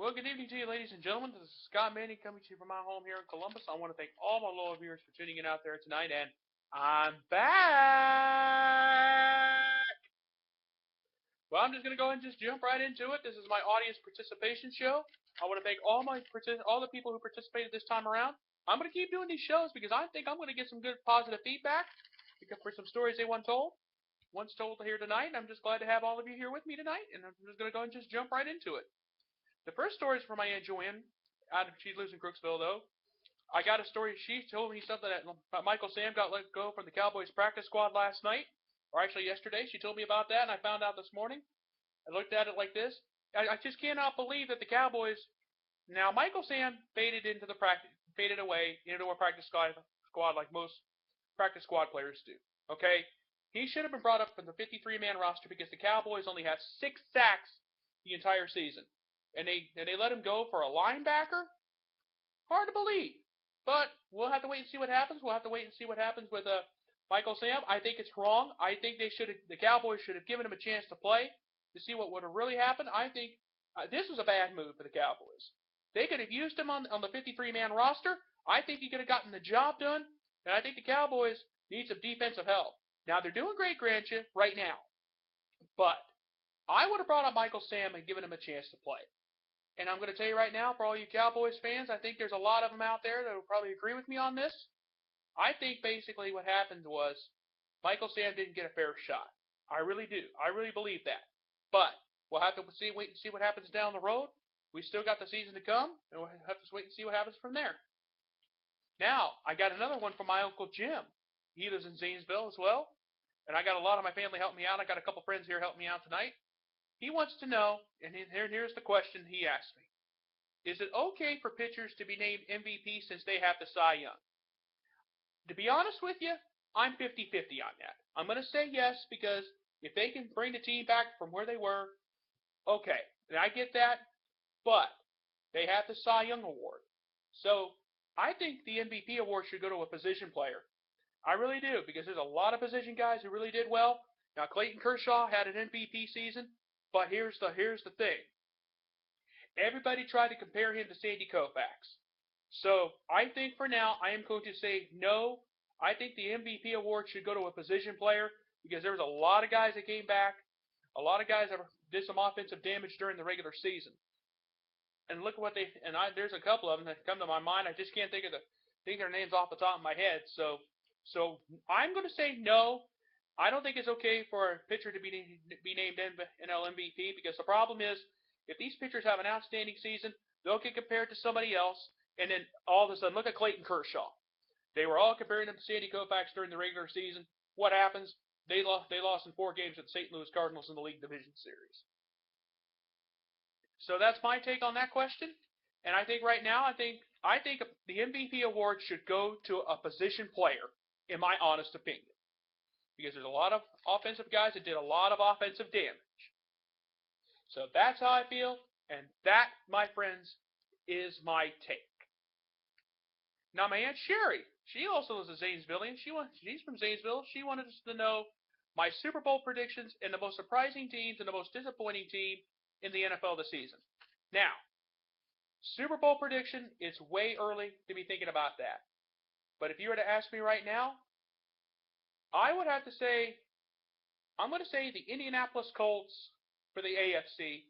Well, good evening to you, ladies and gentlemen. This is Scott Manning coming to you from my home here in Columbus. I want to thank all my loyal viewers for tuning in out there tonight, and I'm back. Well, I'm just going to go ahead and just jump right into it. This is my audience participation show. I want to thank all the people who participated this time around. I'm going to keep doing these shows because I think I'm going to get some good positive feedback for some stories they once told here tonight. And I'm just glad to have all of you here with me tonight, and I'm just going to go and just jump right into it. The first story is from my Aunt Joanne. She lives in Crooksville, though. I got a story. She told me something that Michael Sam got let go from the Cowboys practice squad last night, or actually yesterday. She told me about that, and I found out this morning. I looked at it like this. I just cannot believe that the Cowboys. Now, Michael Sam faded away into a practice squad like most practice squad players do. Okay, he should have been brought up from the 53-man roster because the Cowboys only have 6 sacks the entire season. And they let him go for a linebacker? Hard to believe. But we'll have to wait and see what happens. We'll have to wait and see what happens with Michael Sam. I think it's wrong. I think the Cowboys should have given him a chance to play to see what would have really happened. I think this was a bad move for the Cowboys. They could have used him on the 53-man roster. I think he could have gotten the job done. And I think the Cowboys need some defensive help. Now, they're doing great, grant you, right now. But I would have brought up Michael Sam and given him a chance to play. And I'm going to tell you right now, for all you Cowboys fans, I think there's a lot of them out there that will probably agree with me on this. I think basically what happened was Michael Sam didn't get a fair shot. I really do. I really believe that. But we'll have to wait and see what happens down the road. We still got the season to come, and we'll have to wait and see what happens from there. Now, I got another one from my Uncle Jim. He lives in Zanesville as well. And I got a lot of my family helping me out. I got a couple friends here helping me out tonight. He wants to know, and here's the question he asked me. Is it okay for pitchers to be named MVP since they have the Cy Young? To be honest with you, I'm 50-50 on that. I'm going to say yes because if they can bring the team back from where they were, okay, and I get that, but they have the Cy Young Award. So I think the MVP award should go to a position player. I really do, because there's a lot of position guys who really did well. Now, Clayton Kershaw had an MVP season. But here's the thing. Everybody tried to compare him to Sandy Koufax. So I think for now I am going to say no. I think the MVP award should go to a position player because there was a lot of guys that came back. A lot of guys that did some offensive damage during the regular season. And look at what there's a couple of them that come to my mind. I just can't think their names off the top of my head. So I'm going to say no. I don't think it's okay for a pitcher to be named NL MVP because the problem is if these pitchers have an outstanding season, they'll get compared to somebody else, and then all of a sudden, look at Clayton Kershaw. They were all comparing him to Sandy Koufax during the regular season. What happens? They lost in 4 games with the St. Louis Cardinals in the League Division Series. So that's my take on that question. And I think right now, I think the MVP award should go to a position player, in my honest opinion. Because there's a lot of offensive guys that did a lot of offensive damage. So that's how I feel, and that, my friends, is my take. Now, my Aunt Sherry, she also is a Zanesvillian. She's from Zanesville. She wanted us to know my Super Bowl predictions and the most surprising teams and the most disappointing team in the NFL this season. Now, Super Bowl prediction, it's way early to be thinking about that. But if you were to ask me right now, I would have to say, I'm going to say the Indianapolis Colts for the AFC.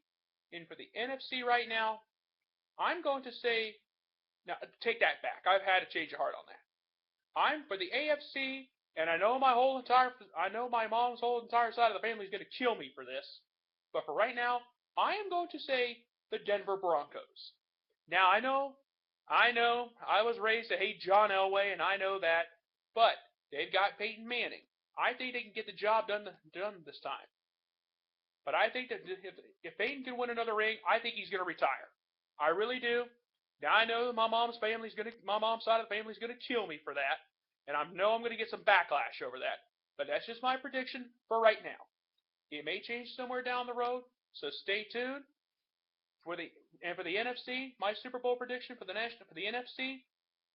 And for the NFC right now, I'm going to say, now take that back. I've had to change of heart on that. I'm for the AFC, and I know my mom's whole entire side of the family is going to kill me for this. But for right now, I am going to say the Denver Broncos. Now, I know, I was raised to hate John Elway, and I know that, but they've got Peyton Manning. I think they can get the job done this time. But I think that if Peyton can win another ring, I think he's going to retire. I really do. Now I know my mom's side of the family is going to kill me for that, and I know I'm going to get some backlash over that. But that's just my prediction for right now. It may change somewhere down the road, so stay tuned. For the NFC, my Super Bowl prediction for the NFC,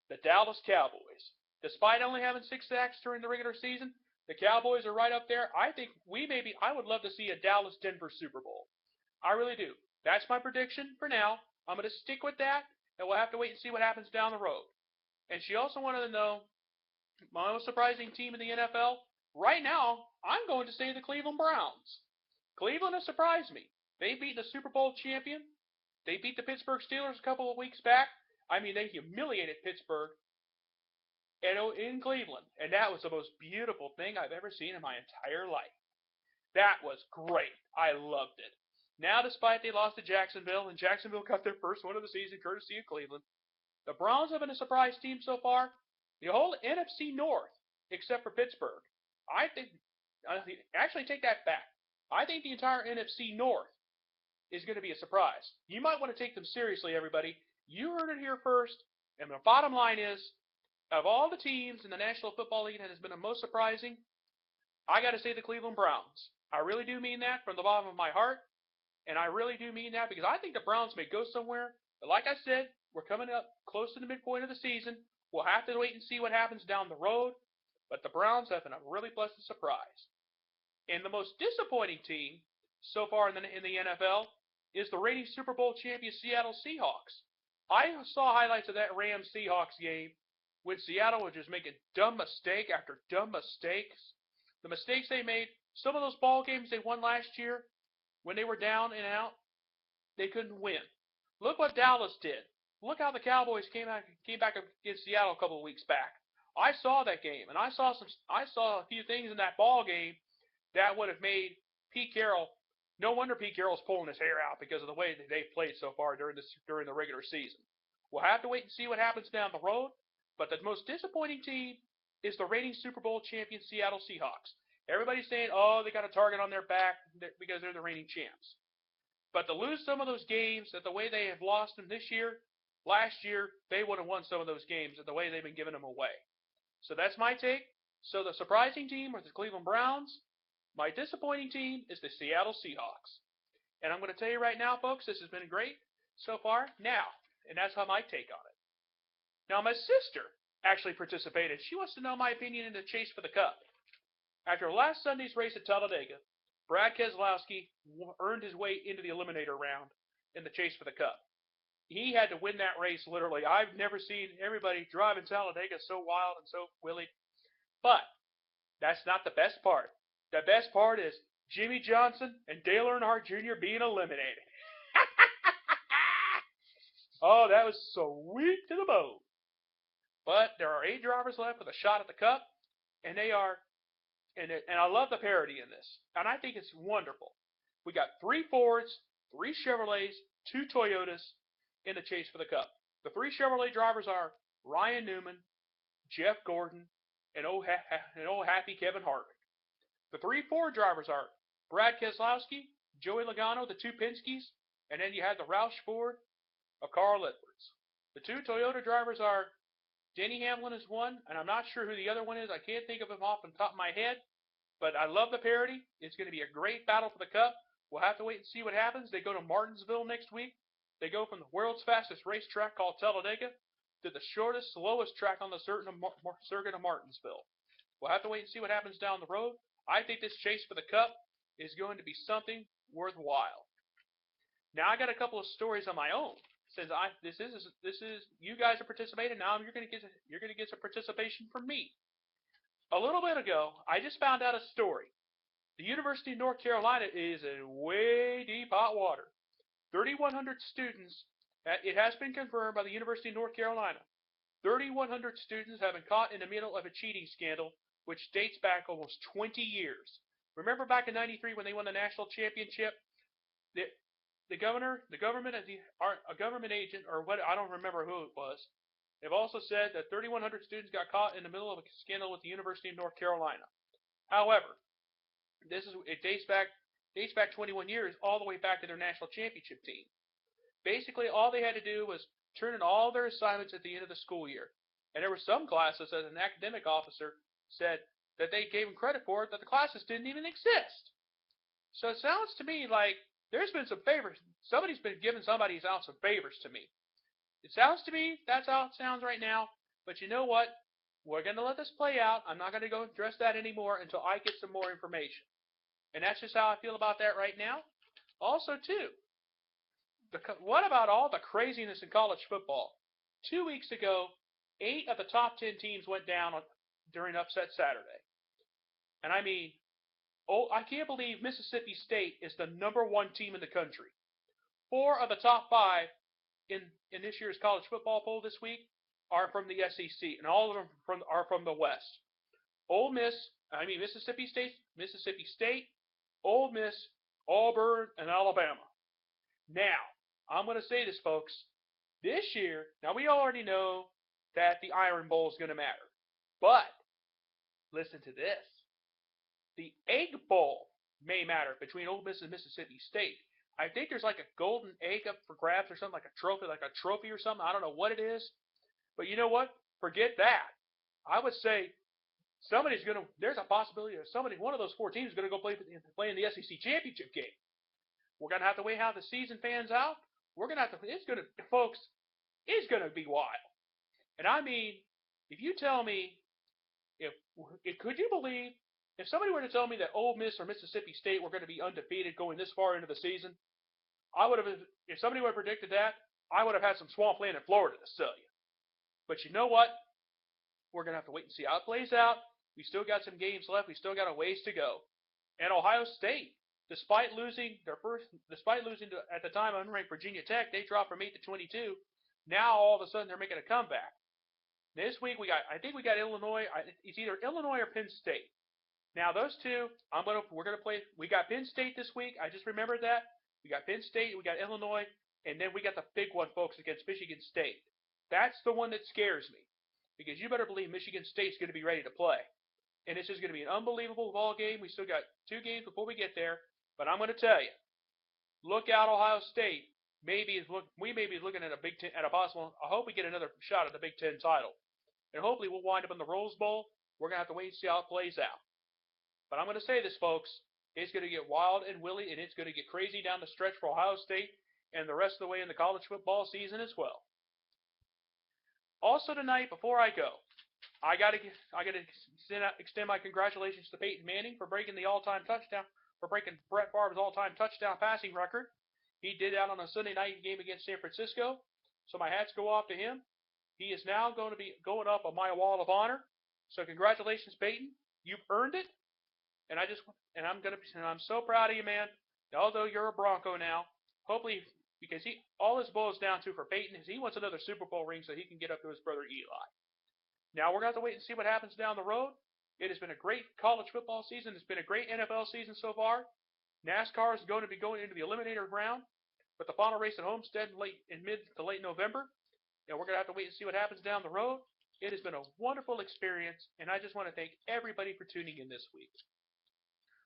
the Dallas Cowboys. Despite only having 6 sacks during the regular season, the Cowboys are right up there. I would love to see a Dallas-Denver Super Bowl. I really do. That's my prediction for now. I'm going to stick with that, and we'll have to wait and see what happens down the road. And she also wanted to know my most surprising team in the NFL. Right now, I'm going to say the Cleveland Browns. Cleveland has surprised me. They beat the Super Bowl champion. They beat the Pittsburgh Steelers a couple of weeks back. I mean, they humiliated Pittsburgh in Cleveland, and that was the most beautiful thing I've ever seen in my entire life. That was great. I loved it. Now, despite they lost to Jacksonville, and Jacksonville got their first win of the season courtesy of Cleveland, the Browns have been a surprise team so far. The whole NFC North, except for Pittsburgh. I think, actually take that back. I think the entire NFC North is going to be a surprise. You might want to take them seriously, everybody. You heard it here first, and the bottom line is, of all the teams in the National Football League that has been the most surprising, I got to say the Cleveland Browns. I really do mean that from the bottom of my heart, and I really do mean that because I think the Browns may go somewhere. But like I said, we're coming up close to the midpoint of the season. We'll have to wait and see what happens down the road, but the Browns have been a really pleasant surprise. And the most disappointing team so far in the NFL is the reigning Super Bowl champion Seattle Seahawks. I saw highlights of that Rams-Seahawks game when Seattle was just making dumb mistake after dumb mistakes. The mistakes they made, some of those ball games they won last year, when they were down and out, they couldn't win. Look what Dallas did. Look how the Cowboys came back against Seattle a couple of weeks back. I saw that game, and I saw a few things in that ball game that would have made Pete Carroll. No wonder Pete Carroll's pulling his hair out because of the way that they've played so far during the regular season. We'll have to wait and see what happens down the road. But the most disappointing team is the reigning Super Bowl champion Seattle Seahawks. Everybody's saying, oh, they got a target on their back because they're the reigning champs. But to lose some of those games the way they have lost them this year, last year, they would have won some of those games the way they've been giving them away. So that's my take. So the surprising team was the Cleveland Browns. My disappointing team is the Seattle Seahawks. And I'm going to tell you right now, folks, this has been great so far. Now, and that's how my take on it. Now, my sister actually participated. She wants to know my opinion in the chase for the Cup. After last Sunday's race at Talladega, Brad Keselowski earned his way into the eliminator round in the chase for the Cup. He had to win that race, literally. I've never seen everybody driving Talladega so wild and so willy. But that's not the best part. The best part is Jimmy Johnson and Dale Earnhardt Jr. being eliminated. Oh, that was sweet to the bone. But there are 8 drivers left with a shot at the Cup, and they are, and I love the parity in this, and I think it's wonderful. We got 3 Fords, 3 Chevrolets, 2 Toyotas in the chase for the Cup. The 3 Chevrolet drivers are Ryan Newman, Jeff Gordon, and old happy Kevin Harvick. The 3 Ford drivers are Brad Keselowski, Joey Logano, the 2 Penske's, and then you have the Roush Ford of Carl Edwards. The 2 Toyota drivers are Denny Hamlin is one, and I'm not sure who the other one is. I can't think of him off the top of my head, but I love the parity. It's going to be a great battle for the Cup. We'll have to wait and see what happens. They go to Martinsville next week. They go from the world's fastest racetrack called Talladega to the shortest, slowest track on the circuit of Martinsville. We'll have to wait and see what happens down the road. I think this chase for the Cup is going to be something worthwhile. Now I got a couple of stories on my own. Since this is you guys are participating now, you're going to get some participation from me. A little bit ago, I just found out a story. The University of North Carolina is in way deep hot water. 3,100 students. It has been confirmed by the University of North Carolina. 3,100 students have been caught in the middle of a cheating scandal, which dates back almost 20 years. Remember back in '93 when they won the national championship? The government, a government agent, or what, I don't remember who it was, they've also said that 3,100 students got caught in the middle of a scandal with the University of North Carolina. However, it dates back 21 years, all the way back to their national championship team. Basically, all they had to do was turn in all their assignments at the end of the school year. And there were some classes that an academic officer said that they gave them credit for it, that the classes didn't even exist. So it sounds to me like there's been some favors. Somebody's been giving somebody's out some favors to me. It sounds to me, that's how it sounds right now. But you know what? We're going to let this play out. I'm not going to go address that anymore until I get some more information. And that's just how I feel about that right now. Also, too, what about all the craziness in college football? 2 weeks ago, 8 of the top 10 teams went down during Upset Saturday. And I mean, I can't believe Mississippi State is the #1 team in the country. 4 of the top 5 in this year's college football poll this week are from the SEC, and all of them are from the West. Mississippi State, Ole Miss, Auburn, and Alabama. Now, I'm going to say this, folks. This year, now we already know that the Iron Bowl is going to matter. But, listen to this. The Egg Bowl may matter between Ole Miss and Mississippi State. I think there's like a golden egg up for grabs or something, like a trophy or something. I don't know what it is. But you know what? Forget that. I would say there's a possibility that one of those 4 teams is going to go play in the SEC championship game. We're going to have to wait how the season fans out. Folks, it's going to be wild. And I mean, if you tell me, could you believe, if somebody were to tell me that Ole Miss or Mississippi State were going to be undefeated going this far into the season, if somebody would have predicted that, I would have had some swampland in Florida to sell you. But you know what? We're going to have to wait and see how it plays out. We still got some games left. We still got a ways to go. And Ohio State, despite losing to, at the time, unranked Virginia Tech, they dropped from 8 to 22. Now all of a sudden they're making a comeback. This week we got Illinois. It's either Illinois or Penn State. Now those two, we're gonna play. We got Penn State this week. I just remembered that. We got Penn State. We got Illinois, and then we got the big one, folks, against Michigan State. That's the one that scares me, because you better believe Michigan State's going to be ready to play. And it's just going to be an unbelievable ball game. We still got 2 games before we get there. But I'm going to tell you, look out, Ohio State. We may be looking at a possible. I hope we get another shot at the Big Ten title. And hopefully we'll wind up in the Rose Bowl. We're going to have to wait and see how it plays out. But I'm going to say this, folks. It's going to get wild and willy, and it's going to get crazy down the stretch for Ohio State and the rest of the way in the college football season as well. Also tonight, before I go, I gotta extend my congratulations to Peyton Manning for breaking Brett Favre's all-time touchdown passing record. He did that on a Sunday night game against San Francisco, so my hats go off to him. He is now going to be going up on my wall of honor. So congratulations, Peyton. You've earned it, and I'm so proud of you, man. Although you're a Bronco now, hopefully. Because all this boils down to for Peyton is he wants another Super Bowl ring so he can get up to his brother Eli. Now we're going to have to wait and see what happens down the road. It has been a great college football season. It's been a great NFL season so far. NASCAR is going to be going into the eliminator round with the final race at Homestead in mid to late November. And we're going to have to wait and see what happens down the road. It has been a wonderful experience, and I just want to thank everybody for tuning in this week.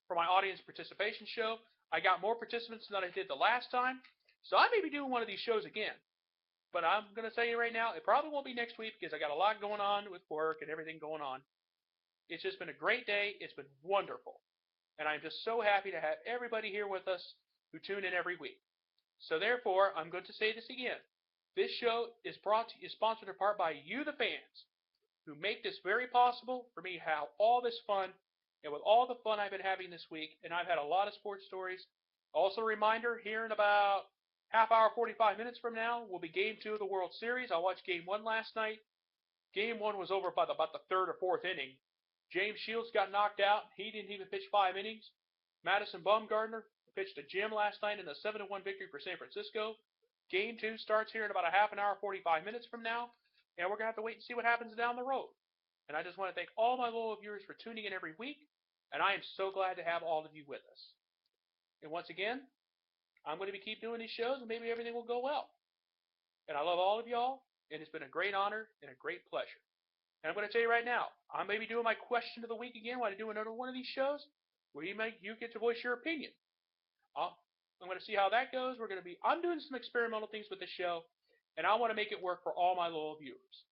For my audience participation show, I got more participants than I did the last time. So I may be doing one of these shows again. But I'm going to tell you right now, it probably won't be next week because I got a lot going on with work and everything going on. It's just been a great day. It's been wonderful. And I'm just so happy to have everybody here with us who tune in every week. So therefore, I'm going to say this again. This show is sponsored in part by you, the fans, who make this very possible for me to have all this fun. And with all the fun I've been having this week, and I've had a lot of sports stories. Also a reminder, here in about half hour, 45 minutes from now, will be Game 2 of the World Series. I watched Game 1 last night. Game 1 was over by about the 3rd or 4th inning. James Shields got knocked out. He didn't even pitch 5 innings. Madison Bumgarner pitched a gem last night in a 7-1 victory for San Francisco. Game 2 starts here in about a half an hour, 45 minutes from now. And we're going to have to wait and see what happens down the road. And I just want to thank all my loyal viewers for tuning in every week. And I am so glad to have all of you with us. And once again, I'm going to keep doing these shows, and maybe everything will go well. And I love all of y'all, and it's been a great honor and a great pleasure. And I'm going to tell you right now, I may be doing my question of the week again when I do another one of these shows where you get to voice your opinion. I'm going to see how that goes. I'm doing some experimental things with the show, and I want to make it work for all my loyal viewers.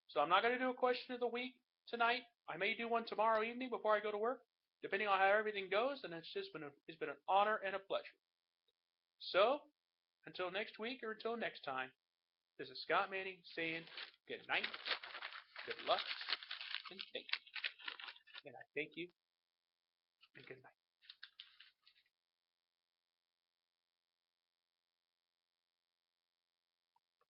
So I'm not going to do a question of the week tonight. I may do one tomorrow evening before I go to work, depending on how everything goes. And it's been an honor and a pleasure. So, until next week or until next time, this is Scott Manning saying good night, good luck, and thank you. And I thank you, and good night.